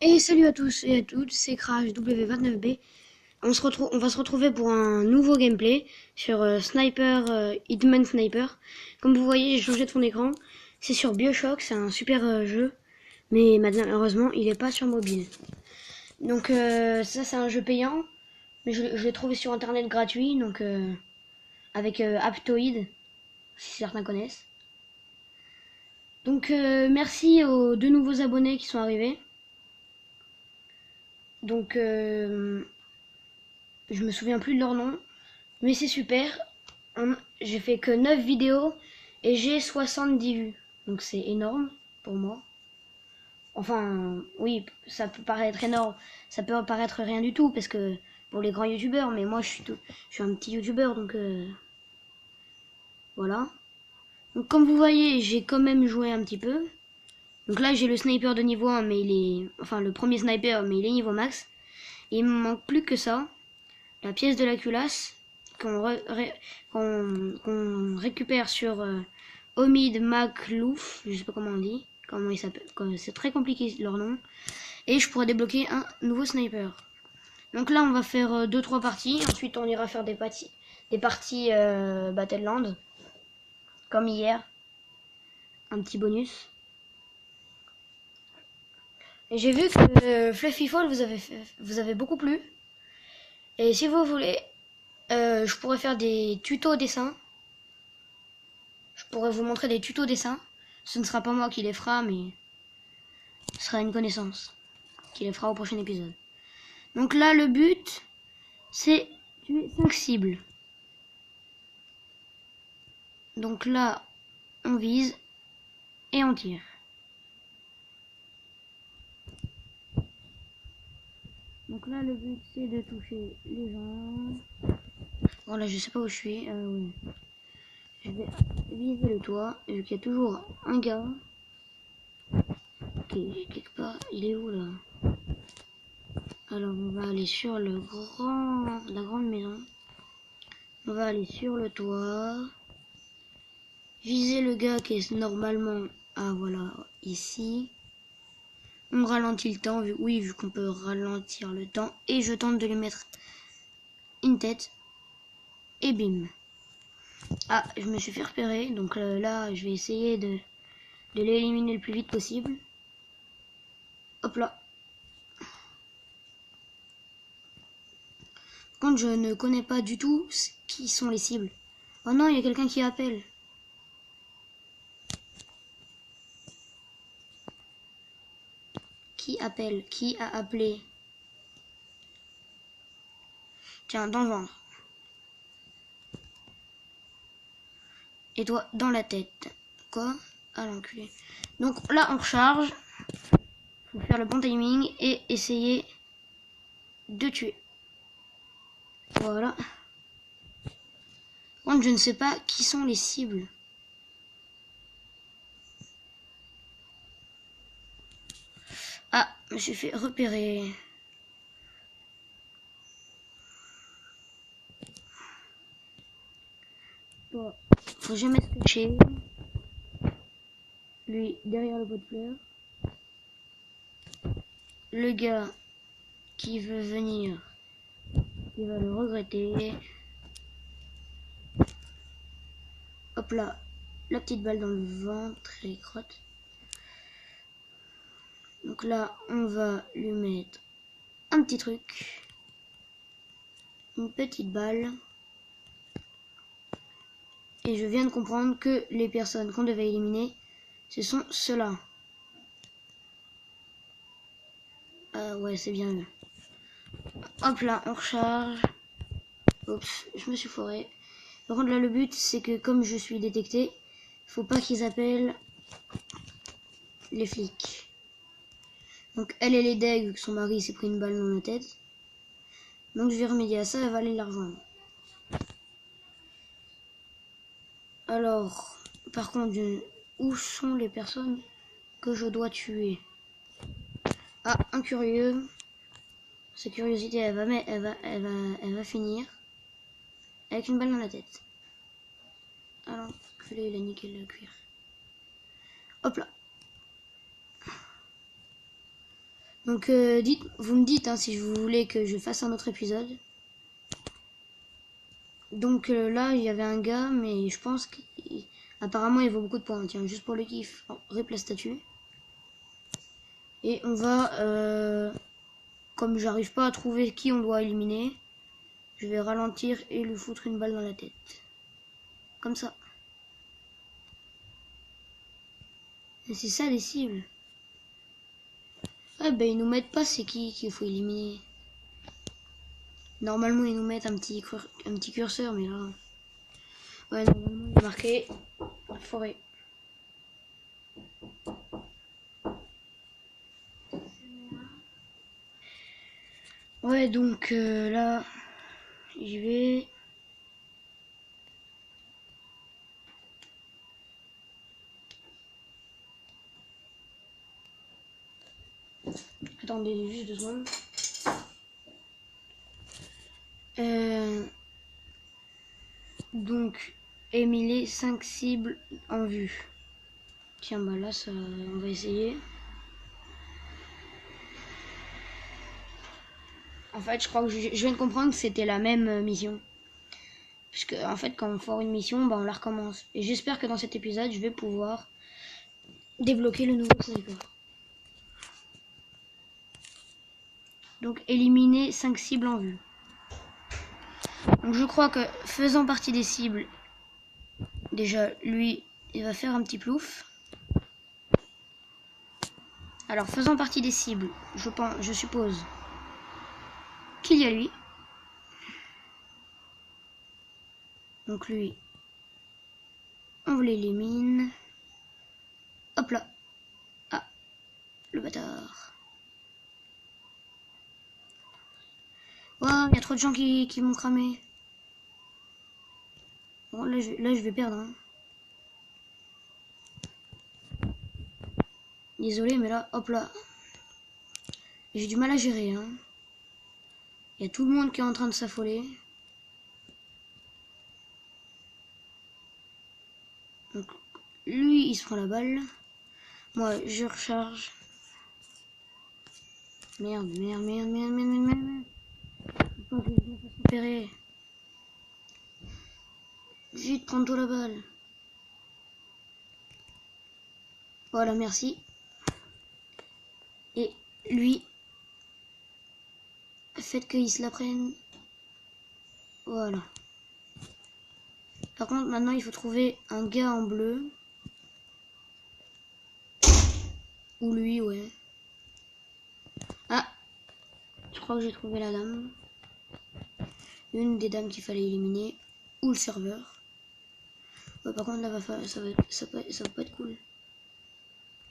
Et salut à tous et à toutes, c'est Crash W29B. On va se retrouver pour un nouveau gameplay sur Sniper, Hitman Sniper. Comme vous voyez, j'ai changé de fond d'écran. C'est sur BioShock, c'est un super jeu, mais malheureusement, il est pas sur mobile. Donc ça, c'est un jeu payant, mais je l'ai trouvé sur internet gratuit, donc avec Aptoid, si certains connaissent. Donc merci aux deux nouveaux abonnés qui sont arrivés. Donc je me souviens plus de leur nom. Mais c'est super. J'ai fait que 9 vidéos et j'ai 70 vues. Donc c'est énorme pour moi. Enfin, oui, ça peut paraître énorme. Ça peut paraître rien du tout parce que pour les grands youtubeurs, mais moi je suis un petit youtubeur donc voilà. Donc comme vous voyez, j'ai quand même joué un petit peu. Donc là j'ai le sniper de niveau 1 mais il est... Enfin le premier sniper mais il est niveau max. Et il me manque plus que ça. La pièce de la culasse qu'on récupère sur Omid Maklouf, je sais pas comment on dit, comment il s'appelle, c'est très compliqué leur nom, et je pourrais débloquer un nouveau sniper. Donc là on va faire 2-3 parties, ensuite on ira faire des parties Battleland, comme hier, un petit bonus. Et j'ai vu que Fluffy Fall vous avez beaucoup plu, et si vous voulez, je pourrais faire des tutos dessins. Je pourrais vous montrer des tutos dessins. Ce ne sera pas moi qui les fera, mais ce sera une connaissance qui les fera au prochain épisode. Donc là, le but, c'est tuer 5 cibles. Donc là, on vise et on tire. Donc là, le but, c'est de toucher les gens. Voilà, je sais pas où je suis. Oui. Je vais viser le toit, vu qu'il y a toujours un gars qui est quelque part. Il est où là? Alors, on va aller sur la grande maison. On va aller sur le toit. Viser le gars qui est normalement, ah voilà, ici. On ralentit le temps, vu qu'on peut ralentir le temps. Et je tente de lui mettre une tête. Et bim. Ah, je me suis fait repérer. Donc là, je vais essayer de l'éliminer le plus vite possible. Hop là. Quand je ne connais pas du tout qui sont les cibles. Oh non, il y a quelqu'un qui appelle. Qui appelle? Qui a appelé? Tiens, dans le ventre. Et toi, dans la tête. Quoi? Ah l'enculé. Donc là, on recharge. Faut faire le bon timing et essayer de tuer. Voilà. Bon, je ne sais pas qui sont les cibles. Ah, je me suis fait repérer. Bon, faut jamais se cacher. Lui, derrière le pot de fleurs. Le gars qui veut venir, il va le regretter. Hop là, la petite balle dans le ventre et les crottes. Donc là, on va lui mettre un petit truc. Une petite balle. Et je viens de comprendre que les personnes qu'on devait éliminer, ce sont ceux-là. Ah ouais, c'est bien eux. Hop là, on recharge. Oups, je me suis foiré. Par contre là, le but, c'est que comme je suis détecté, faut pas qu'ils appellent les flics. Donc elle est deg vu que son mari s'est pris une balle dans la tête. Donc je vais remédier à ça, elle va aller la rejoindre. Alors, par contre, où sont les personnes que je dois tuer? Ah, un curieux. Sa curiosité, elle va finir avec une balle dans la tête. Alors, que là, il a niqué le cuir. Hop là. Donc vous me dites hein, si vous voulez que je fasse un autre épisode. Donc là il y avait un gars, mais je pense qu'apparemment il vaut beaucoup de points. Tiens, juste pour le kiff, rip la statue. Et on va, comme j'arrive pas à trouver qui on doit éliminer, je vais ralentir et lui foutre une balle dans la tête. Comme ça. Et c'est ça les cibles. Ah ben ils nous mettent pas c'est qui qu'il faut éliminer. Normalement ils nous mettent un petit curseur, mais là... Ouais, normalement il est marqué forêt. Ouais, donc là, j'y vais. Attendez juste 2 secondes. Donc, éliminer 5 cibles en vue. Tiens, bah là, ça, on va essayer. En fait, je crois que je viens de comprendre que c'était la même mission. Parce que, en fait, quand on foire une mission, bah, on la recommence. Et j'espère que dans cet épisode, je vais pouvoir débloquer le nouveau sniper. Donc, éliminer 5 cibles en vue. Donc, je crois que, faisant partie des cibles, déjà, lui, il va faire un petit plouf. Alors, faisant partie des cibles, je suppose qu'il y a lui. Donc lui, on l'élimine. Hop là. Ah, le bâtard. Oh, il y a trop de gens qui m'ont cramé. Bon, là, je vais perdre. Hein. Désolé, mais là, hop là. J'ai du mal à gérer. Hein. Il y a tout le monde qui est en train de s'affoler. Donc, lui, il se prend la balle. Moi, je recharge. Merde. Faut que je me fasse repérer. Vite, prends-toi la balle. Voilà, merci. Et lui, faites qu'il se la prenne. Voilà. Par contre, maintenant, il faut trouver un gars en bleu. Ou lui, ouais. Ah, je crois que j'ai trouvé la dame. Une des dames qu'il fallait éliminer. Ou le serveur. Ouais, par contre, là, ça va pas être cool.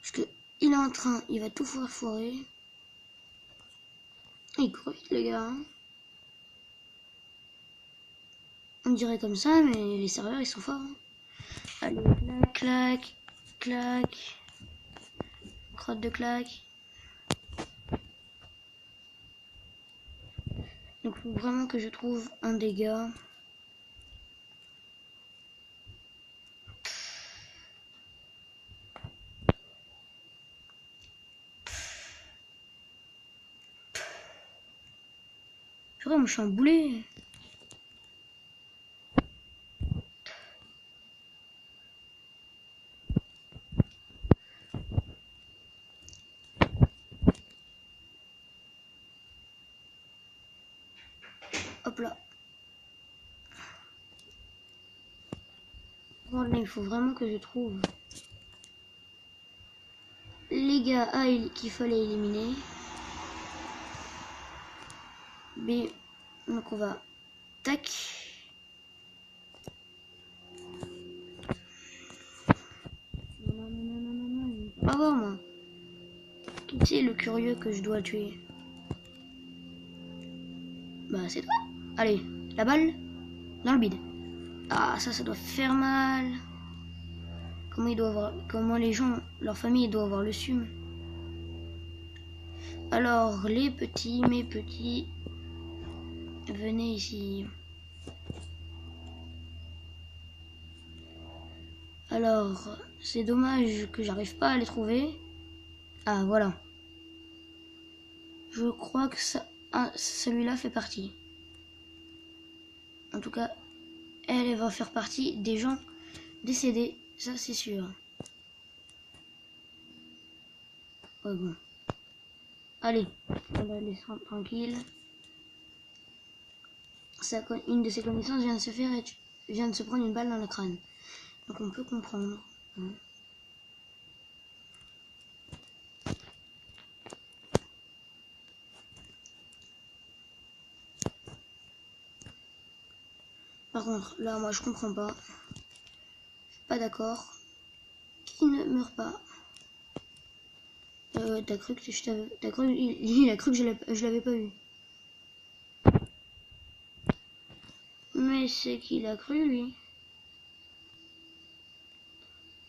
Parce que il est en train, il va tout foirer. Il court vite, le gars. Hein. On dirait comme ça, mais les serveurs, ils sont forts. Hein. Allez, clac. Crotte de claque. Donc, il faut vraiment que je trouve un des gars. Purée, moi je suis un boulet. Hop là. Bon, là, il faut vraiment que je trouve les gars qu'il fallait éliminer. B. Donc on va... Tac. Non. Pas voir moi. Qui c'est le curieux que je dois tuer? Bah c'est toi. Allez, la balle dans le bide. Ah ça doit faire mal. Comment les gens, leur famille doit avoir le sume. Alors mes petits, venez ici. Alors c'est dommage que j'arrive pas à les trouver. Ah voilà. Je crois que ça, ah, celui-là fait partie. En tout cas, elle va faire partie des gens décédés, ça c'est sûr. Ouais, bon. Allez, on va laisser tranquille. Une de ses connaissances vient de se prendre une balle dans le crâne. Donc on peut comprendre. Hein. Par contre, là, moi, je comprends pas. Je suis pas d'accord. Qui ne meurt pas? T'as cru que t'as cru, il a cru que je l'avais pas vu. Mais c'est qu'il a cru, lui.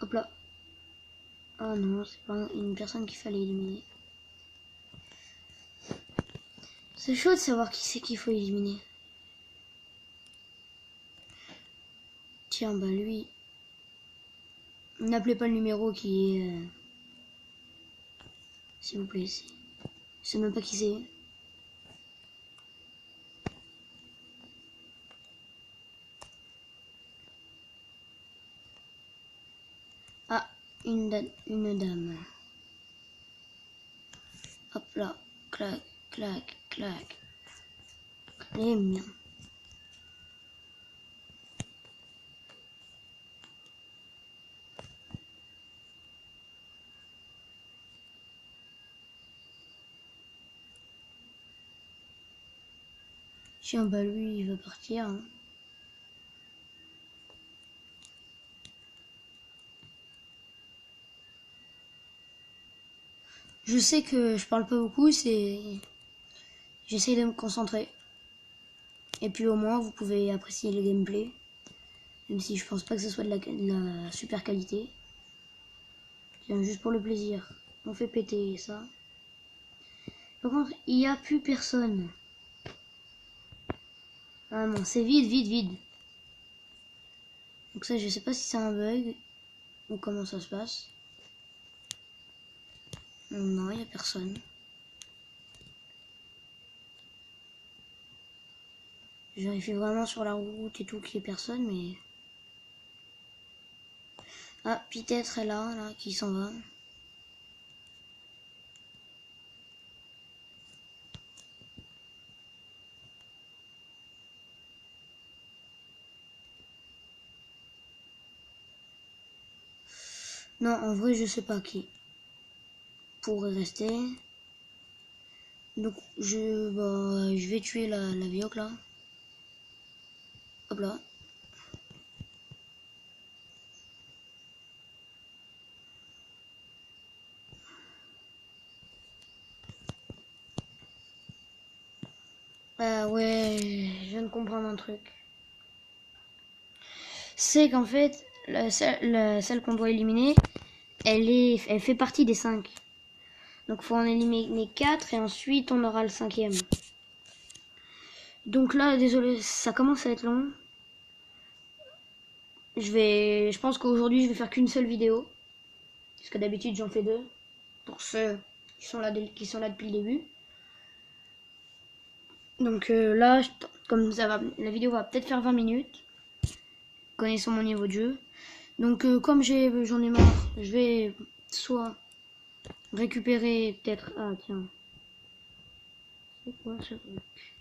Hop là. Ah non, c'est pas une personne qu'il fallait éliminer. C'est chaud de savoir qui c'est qu'il faut éliminer. Tiens, bah lui. N'appelez pas le numéro qui est... S'il vous plaît. Je sais même pas qui c'est. Ah, une dame. Hop là. Clac, clac, clac. Eh bien. Tiens, bah lui, il va partir. Hein. Je sais que je parle pas beaucoup, j'essaie de me concentrer. Et puis au moins, vous pouvez apprécier le gameplay. Même si je pense pas que ce soit de la super qualité. Tiens, juste pour le plaisir. On fait péter ça. Par contre, il n'y a plus personne. Ah non, c'est vide, vide, vide. Donc ça, je sais pas si c'est un bug ou comment ça se passe. Non, il n'y a personne. Je vérifie vraiment sur la route et tout qu'il n'y ait personne, mais... Ah, peut-être est là, qui s'en va. Non, en vrai, je sais pas qui pourrait rester. Donc, je vais tuer la vioque, là. Hop là. Ah ouais, je viens de comprendre un truc. C'est qu'en fait, celle qu'on doit éliminer, elle fait partie des 5. Donc faut en éliminer 4 et ensuite on aura le 5e. Donc là, désolé, ça commence à être long. Je pense qu'aujourd'hui je vais faire qu'une seule vidéo. Parce que d'habitude j'en fais 2. Pour ceux qui sont là depuis le début. Donc là, comme ça va, la vidéo va peut-être faire 20 minutes. Connaissant mon niveau de jeu. Donc comme j'en ai marre, je vais soit récupérer peut-être... Ah tiens. C'est quoi ce truc?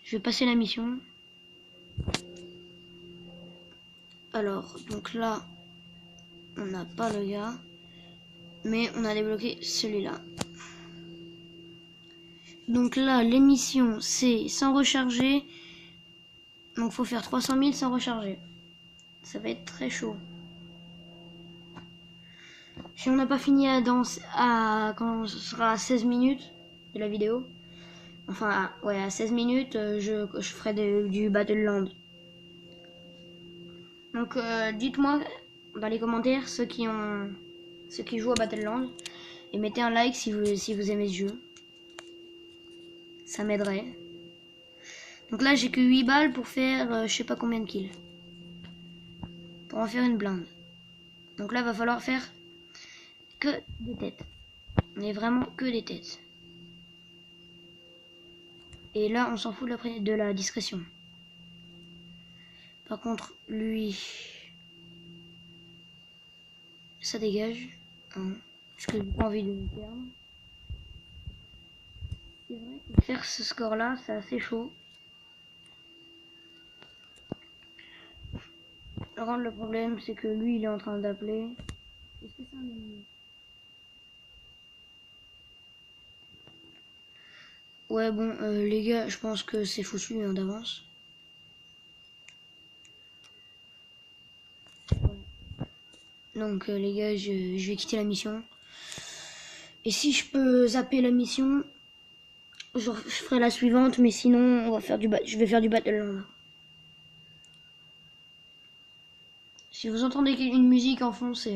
Je vais passer la mission. Alors, donc là, on n'a pas le gars. Mais on a débloqué celui-là. Donc là, l'émission, c'est sans recharger. Donc faut faire 300 000 sans recharger. Ça va être très chaud. Si on n'a pas fini quand ce sera à 16 minutes de la vidéo. Enfin, ouais, à 16 minutes, je ferai du Battleland. Donc dites-moi dans les commentaires ceux qui jouent à Battleland. Et mettez un like si vous aimez ce jeu. Ça m'aiderait. Donc là, j'ai que 8 balles pour faire je sais pas combien de kills. Pour en faire une blinde. Donc là, va falloir faire que des têtes. Mais vraiment que des têtes. Et là, on s'en fout de la discrétion. Par contre, lui, ça dégage. Hein, parce que j'ai pas envie de le perdre. C'est vrai que faire ce score-là, c'est assez chaud. Par contre, le problème, c'est que lui, il est en train d'appeler. Est-ce que ça Ouais, bon, les gars, je pense que c'est foutu hein, d'avance. Donc, les gars, je vais quitter la mission. Et si je peux zapper la mission, je ferai la suivante, mais sinon, on va faire je vais faire du Battleland. Si vous entendez une musique en fond, ça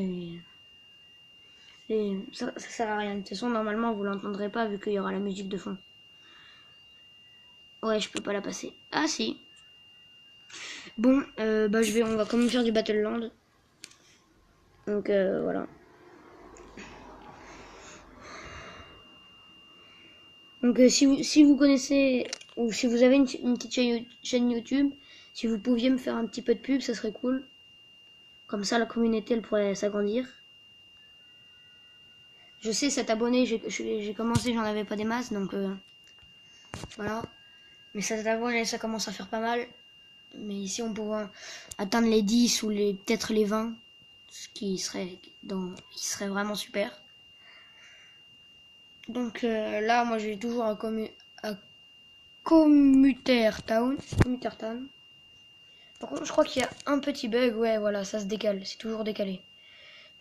sert à rien. De toute façon, normalement, vous l'entendrez pas vu qu'il y aura la musique de fond. Ouais, je peux pas la passer. Ah si. Bon, bah on va quand même faire du Battleland. Donc voilà. Donc si vous connaissez ou si vous avez une petite chaîne YouTube, si vous pouviez me faire un petit peu de pub, ça serait cool. Comme ça, la communauté elle pourrait s'agrandir. Je sais, cet abonné, j'ai commencé, j'en avais pas des masses, donc voilà. Mais cet abonné, ça commence à faire pas mal. Mais ici, on pourrait atteindre les 10 ou peut-être les 20, ce qui serait vraiment super. Donc là, moi, j'ai toujours à Commuter Town. Par contre, je crois qu'il y a un petit bug. Ouais, voilà, ça se décale. C'est toujours décalé.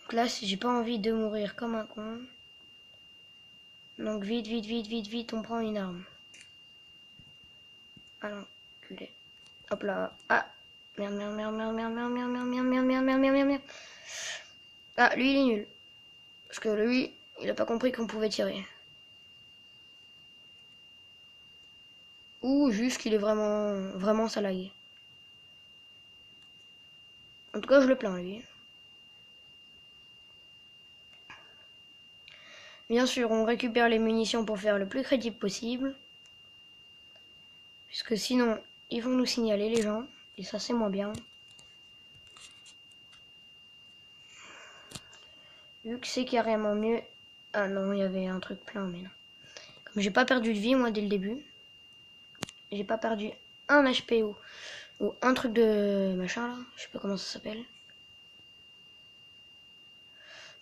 Donc là, j'ai pas envie de mourir comme un con. Donc vite, on prend une arme. Ah non, culé. Hop là. Ah, merde. Ah, lui, il est nul. Parce que lui, il a pas compris qu'on pouvait tirer. Ou juste qu'il est vraiment ça lag. En tout cas, je le plains, lui. Bien sûr, on récupère les munitions pour faire le plus crédible possible. Puisque sinon, ils vont nous signaler, les gens. Et ça, c'est moins bien. Vu que c'est carrément mieux... Ah non, il y avait un truc plein, mais non. Comme j'ai pas perdu de vie, moi, dès le début. J'ai pas perdu un HP ou un truc de machin, là. Je sais pas comment ça s'appelle.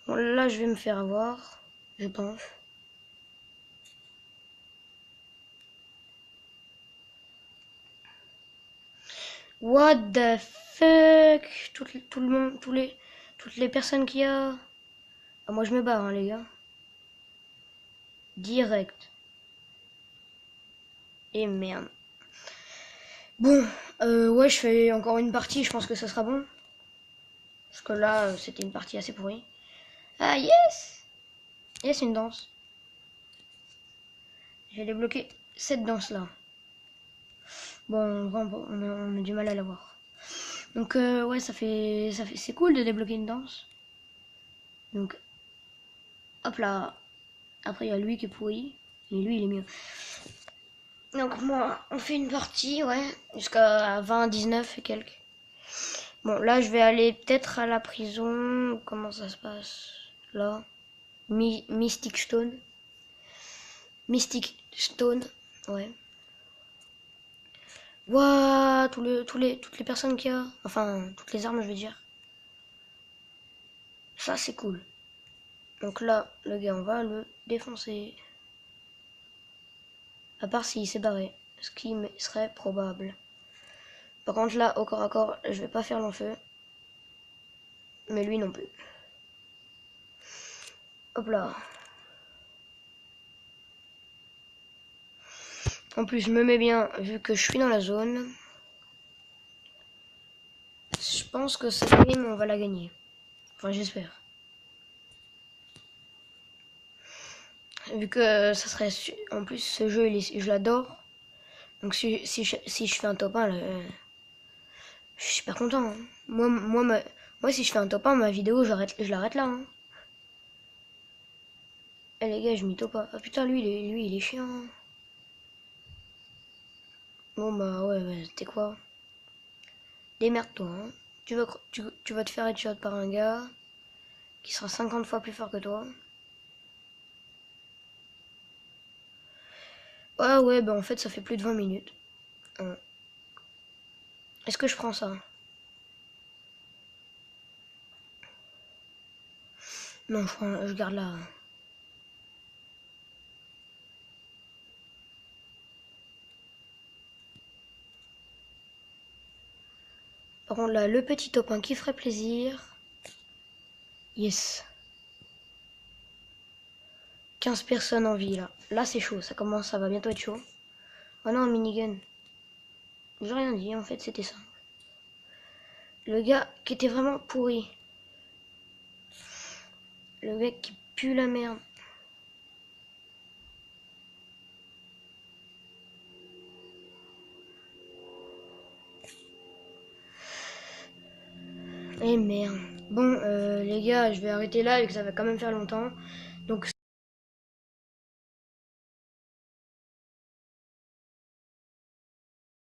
Bon, là, je vais me faire avoir. Je pense. What the fuck? Tout le monde, toutes les personnes qu'il y a. Ah, moi je me barre, hein, les gars. Direct. Et merde. Bon, ouais, je fais encore une partie, je pense que ça sera bon. Parce que là, c'était une partie assez pourrie. Ah, yes! Yes, une danse. J'ai débloqué cette danse-là. Bon, on a du mal à la voir. Donc, ouais, c'est cool de débloquer une danse. Donc, hop là. Après, il y a lui qui est pourri. Mais lui, il est mieux. Donc, moi, on fait une partie, ouais. Jusqu'à 20, 19 et quelques. Bon, là, je vais aller peut-être à la prison. Comment ça se passe? Là. Mystic Stone. Mystic Stone, ouais. Waouh, toutes les personnes qu'il y a. Enfin, toutes les armes, je veux dire. Ça, c'est cool. Donc là, le gars, on va le défoncer. À part s'il s'est barré. Ce qui serait probable. Par contre, là, au corps à corps, je vais pas faire long feu. Mais lui non plus. Hop là. En plus, je me mets bien, vu que je suis dans la zone. Je pense que cette game, on va la gagner. Enfin, j'espère. Vu que ça serait... En plus, ce jeu, je l'adore. Donc, si je fais un top 1, je suis super content. Hein. Moi, si je fais un top 1, ma vidéo, je l'arrête là. Hein. Eh les gars, je m'y top pas. Ah putain, lui, il est chiant. Bon bah ouais, c'était quoi? Démerde-toi, hein. Tu vas te faire headshot par un gars qui sera 50 fois plus fort que toi. Ouais, bah en fait ça fait plus de 20 minutes. Hein. Est-ce que je prends ça? Non, je garde là. Par contre là, le petit topin qui ferait plaisir. Yes. 15 personnes en vie là. Là c'est chaud, ça va bientôt être chaud. Oh non, un minigun. J'ai rien dit, en fait c'était ça. Le gars qui était vraiment pourri. Le mec qui pue la merde. Eh merde. Bon, les gars, je vais arrêter là et que ça va quand même faire longtemps. Donc